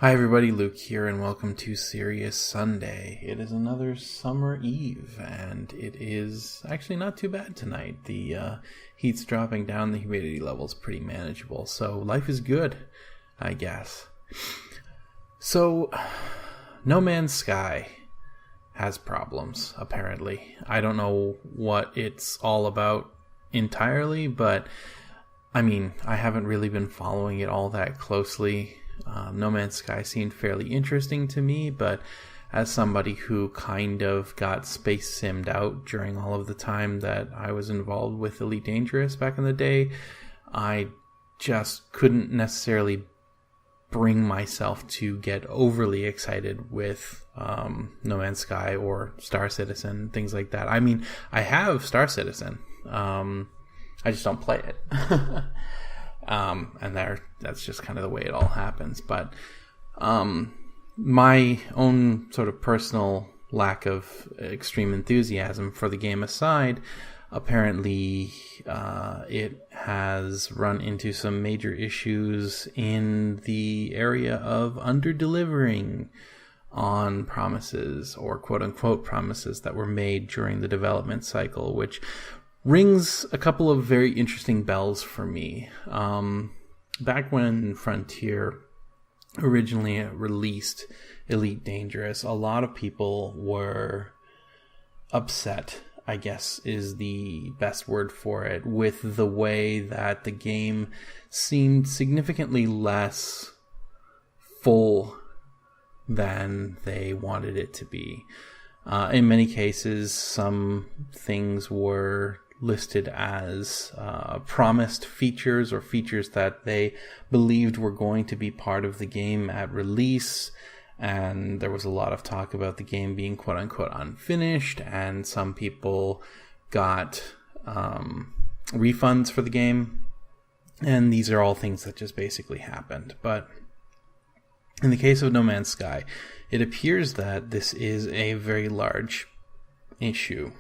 Hi everybody, Luke here, and welcome to Serious Sunday. It is another summer eve, and it is actually not too bad tonight. The heat's dropping down, the humidity level's pretty manageable, so life is good, I guess. So, No Man's Sky has problems, apparently. I don't know what it's all about entirely, but I haven't really been following it all that closely. No Man's Sky seemed fairly interesting to me, but as somebody who kind of got space simmed out during all of the time that I was involved with Elite Dangerous back in the day, I just couldn't necessarily bring myself to get overly excited with No Man's Sky or Star Citizen, things like that. I have Star Citizen. I just don't play it. And that's just kind of the way it all happens. But my own sort of personal lack of extreme enthusiasm for the game aside, apparently it has run into some major issues in the area of under-delivering on promises, or quote-unquote promises that were made during the development cycle, which rings a couple of very interesting bells for me. Back when Frontier originally released Elite Dangerous, a lot of people were upset, I guess is the best word for it, with the way that the game seemed significantly less full than they wanted it to be. In many cases, some things were listed as promised features, or features that they believed were going to be part of the game at release, and there was a lot of talk about the game being quote-unquote unfinished, and some people got refunds for the game, and these are all things that just basically happened. But in the case of No Man's Sky, it appears that this is a very large issue,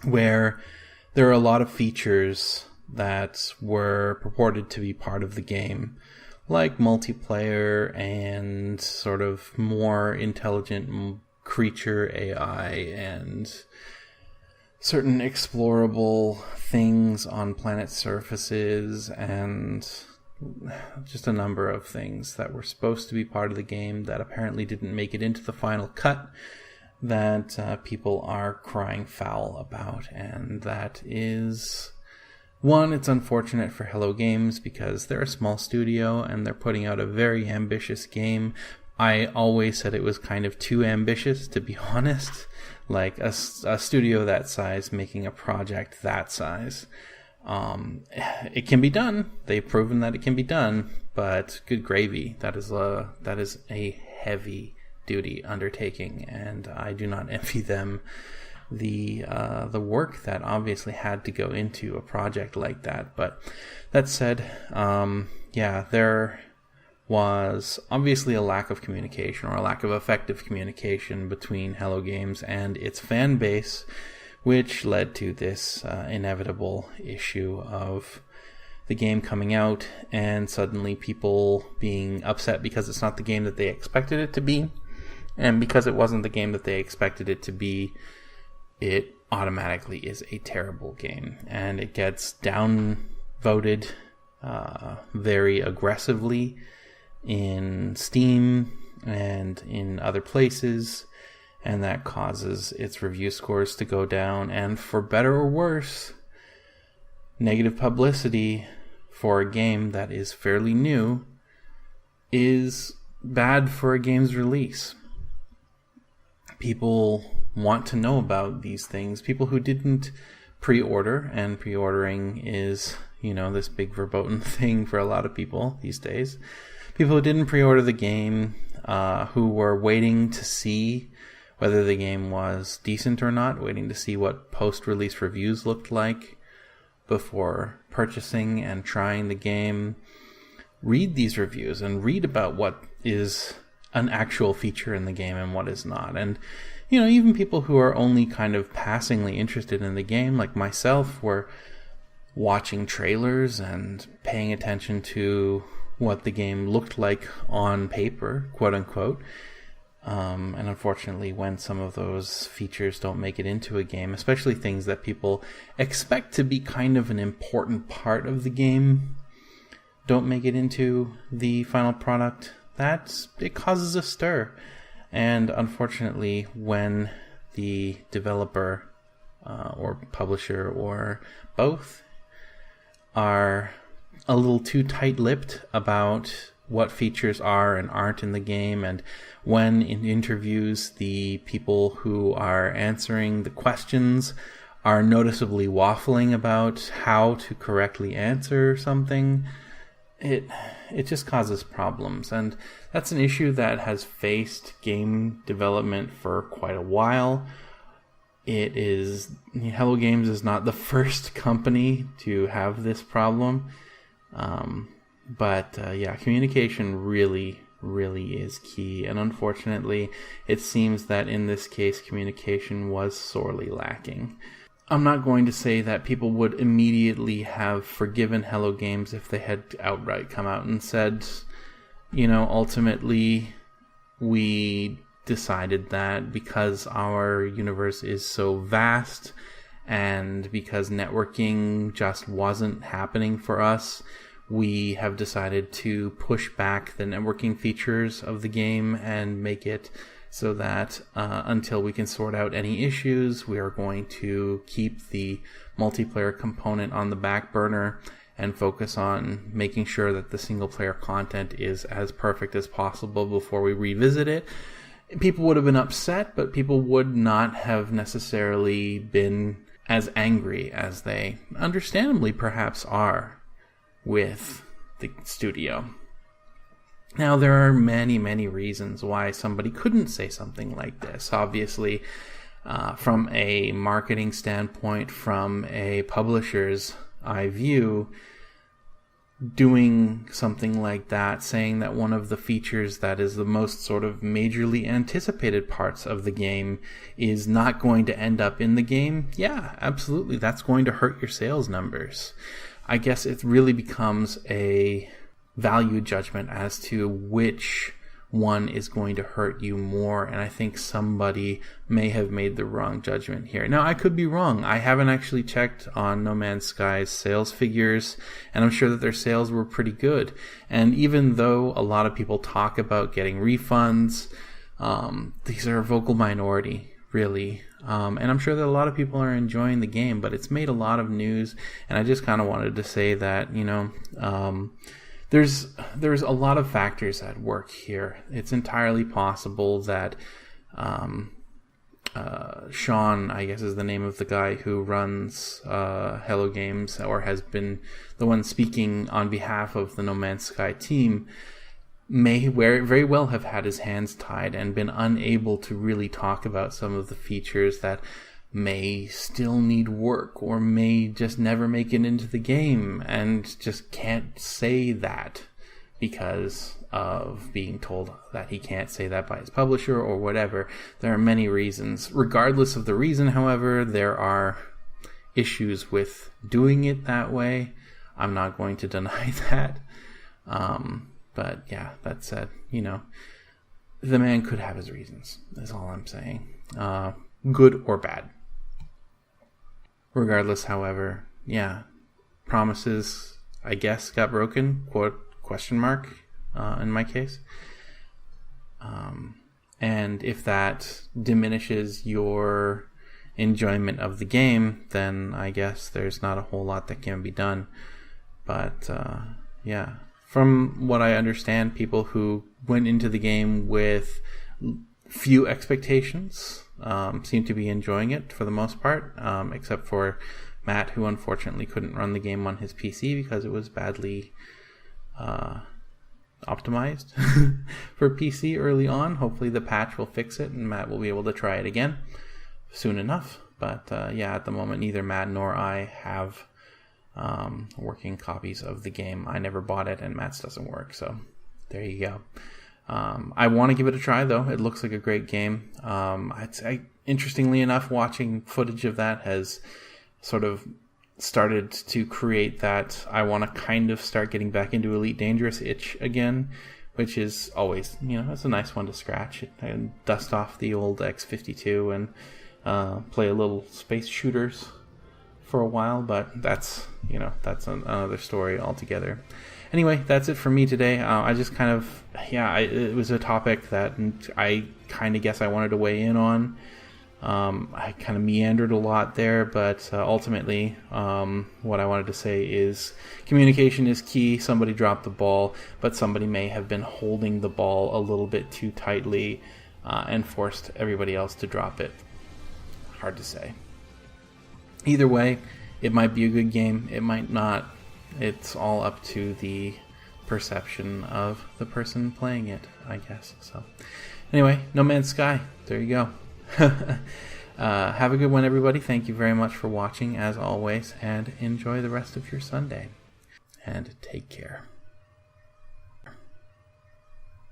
where there are a lot of features that were purported to be part of the game, like multiplayer and sort of more intelligent creature AI and certain explorable things on planet surfaces, and just a number of things that were supposed to be part of the game that apparently didn't make it into the final cut, that people are crying foul about. And that is, one, it's unfortunate for Hello Games because they're a small studio and they're putting out a very ambitious game. I always said it was kind of too ambitious, to be honest. Like a studio that size making a project that size. It can be done. They've proven that it can be done, but good gravy. That is a heavy duty undertaking, and I do not envy them the work that obviously had to go into a project like that. But that said, there was obviously a lack of communication, or a lack of effective communication between Hello Games and its fan base, which led to this inevitable issue of the game coming out and suddenly people being upset because it's not the game that they expected it to be. And because it wasn't the game that they expected it to be, it automatically is a terrible game. And it gets downvoted very aggressively in Steam and in other places. And that causes its review scores to go down. And for better or worse, negative publicity for a game that is fairly new is bad for a game's release. People want to know about these things. People who didn't pre-order, and pre-ordering is, this big verboten thing for a lot of people these days. People who didn't pre-order the game, who were waiting to see whether the game was decent or not, waiting to see what post-release reviews looked like before purchasing and trying the game. Read these reviews and read about what is an actual feature in the game and what is not. And even people who are only kind of passingly interested in the game, like myself, were watching trailers and paying attention to what the game looked like on paper, quote unquote. And unfortunately, when some of those features don't make it into a game, especially things that people expect to be kind of an important part of the game, don't make it into the final product, it causes a stir. And unfortunately, when the developer or publisher or both are a little too tight-lipped about what features are and aren't in the game, and when in interviews the people who are answering the questions are noticeably waffling about how to correctly answer something, it just causes problems. And that's an issue that has faced game development for quite a while. Hello Games is not the first company to have this problem. But communication really, really is key. And unfortunately, it seems that in this case, communication was sorely lacking. I'm not going to say that people would immediately have forgiven Hello Games if they had outright come out and said, ultimately, we decided that because our universe is so vast and because networking just wasn't happening for us, we have decided to push back the networking features of the game and make it so that until we can sort out any issues, we are going to keep the multiplayer component on the back burner and focus on making sure that the single player content is as perfect as possible before we revisit it. People would have been upset, but people would not have necessarily been as angry as they understandably perhaps are with the studio. Now, there are many, many reasons why somebody couldn't say something like this. Obviously, from a marketing standpoint, from a publisher's eye view, doing something like that, saying that one of the features that is the most sort of majorly anticipated parts of the game is not going to end up in the game, yeah, absolutely, that's going to hurt your sales numbers. I guess it really becomes a value judgment as to which one is going to hurt you more, and I think somebody may have made the wrong judgment here. Now, I could be wrong. I haven't actually checked on No Man's Sky's sales figures, and I'm sure that their sales were pretty good. And even though a lot of people talk about getting refunds, these are a vocal minority, really. And I'm sure that a lot of people are enjoying the game, but it's made a lot of news, and I just kind of wanted to say that, there's a lot of factors at work here. It's entirely possible that Sean, I guess is the name of the guy who runs Hello Games, or has been the one speaking on behalf of the No Man's Sky team, may very well have had his hands tied and been unable to really talk about some of the features that may still need work or may just never make it into the game, and just can't say that because of being told that he can't say that by his publisher or whatever. There are many reasons. Regardless of the reason, however, there are issues with doing it that way. I'm not going to deny that. But yeah, that said, the man could have his reasons, is all I'm saying. Good or bad. Regardless, however, yeah, promises, I guess, got broken, question mark, in my case. And if that diminishes your enjoyment of the game, then I guess there's not a whole lot that can be done. But, yeah, from what I understand, people who went into the game with few expectations seem to be enjoying it for the most part, except for Matt, who unfortunately couldn't run the game on his PC because it was badly optimized for PC early on. Hopefully the patch will fix it and Matt will be able to try it again soon enough. But yeah, at the moment, neither Matt nor I have working copies of the game. I never bought it and Matt's doesn't work, so there you go. I want to give it a try, though. It looks like a great game. Interestingly enough, watching footage of that has sort of started to create that I want to kind of start getting back into Elite Dangerous itch again, which is always, it's a nice one to scratch and dust off the old X52 and play a little space shooters for a while, but that's another story altogether. Anyway, that's it for me today. I just kind of, it was a topic that I kind of guess I wanted to weigh in on. I kind of meandered a lot there, but ultimately what I wanted to say is communication is key. Somebody dropped the ball, but somebody may have been holding the ball a little bit too tightly and forced everybody else to drop it. Hard to say. Either way, it might be a good game, it might not. It's all up to the perception of the person playing it, I guess. So anyway, No Man's Sky, there you go. Have a good one, everybody. Thank you very much for watching, as always, and enjoy the rest of your Sunday. And take care.